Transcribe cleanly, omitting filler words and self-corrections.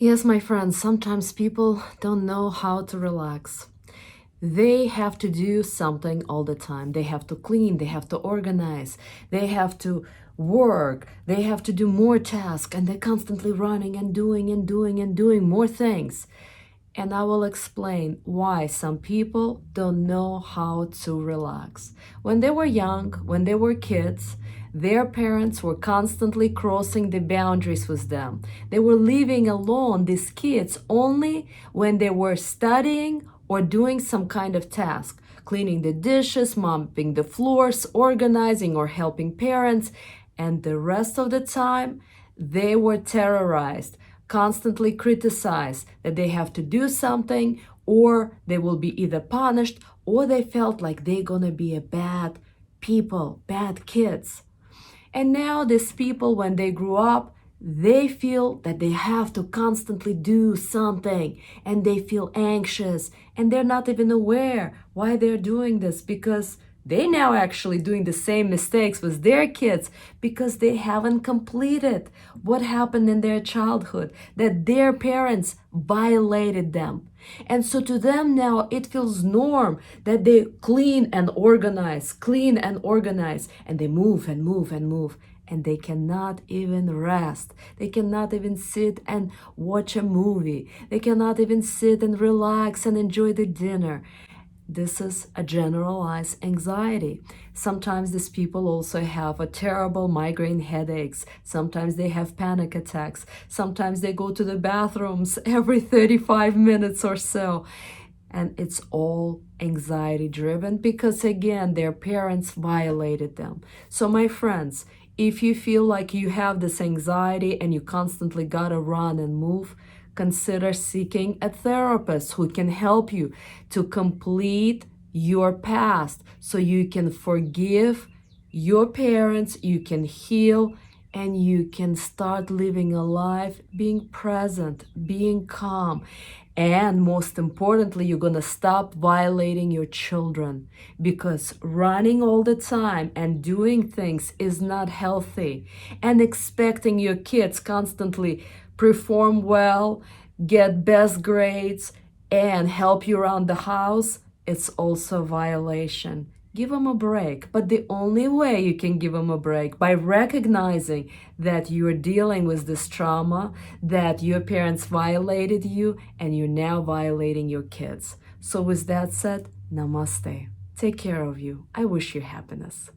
Yes, my friends, sometimes people don't know how to relax. They have to do something all the time. They have to clean, they have to organize, they have to work, they have to do more tasks, and they're constantly running and doing and doing and doing more things. And I will explain why some people don't know how to relax. When they were young, when they were kids, their parents were constantly crossing the boundaries with them. They were leaving alone these kids only when they were studying or doing some kind of task, cleaning the dishes, mopping the floors, organizing or helping parents. And the rest of the time, they were terrorized, constantly criticized that they have to do something, or they will be either punished, or they felt like they're gonna be a bad people, bad kids. And now these people, when they grew up, they feel that they have to constantly do something, and they feel anxious, and they're not even aware why they're doing this, because they now actually doing the same mistakes with their kids because they haven't completed what happened in their childhood, that their parents violated them. And so to them now it feels norm that they clean and organize, and they move and move and move. And they cannot even rest. They cannot even sit and watch a movie. They cannot even sit and relax and enjoy the dinner. This is a generalized anxiety. Sometimes these people also have a terrible migraine headaches. Sometimes they have panic attacks. Sometimes they go to the bathrooms every 35 minutes or so. And it's all anxiety driven because, again, their parents violated them. So, my friends, if you feel like you have this anxiety and you constantly gotta run and move, consider seeking a therapist who can help you to complete your past so you can forgive your parents, you can heal, and you can start living a life being present, being calm. And most importantly, you're going to stop violating your children, because running all the time and doing things is not healthy. And expecting your kids constantly perform well, get best grades, and help you around the house, it's also a violation. Give them a break. But the only way you can give them a break by recognizing that you're dealing with this trauma, that your parents violated you, and you're now violating your kids. So with that said, namaste. Take care of you. I wish you happiness.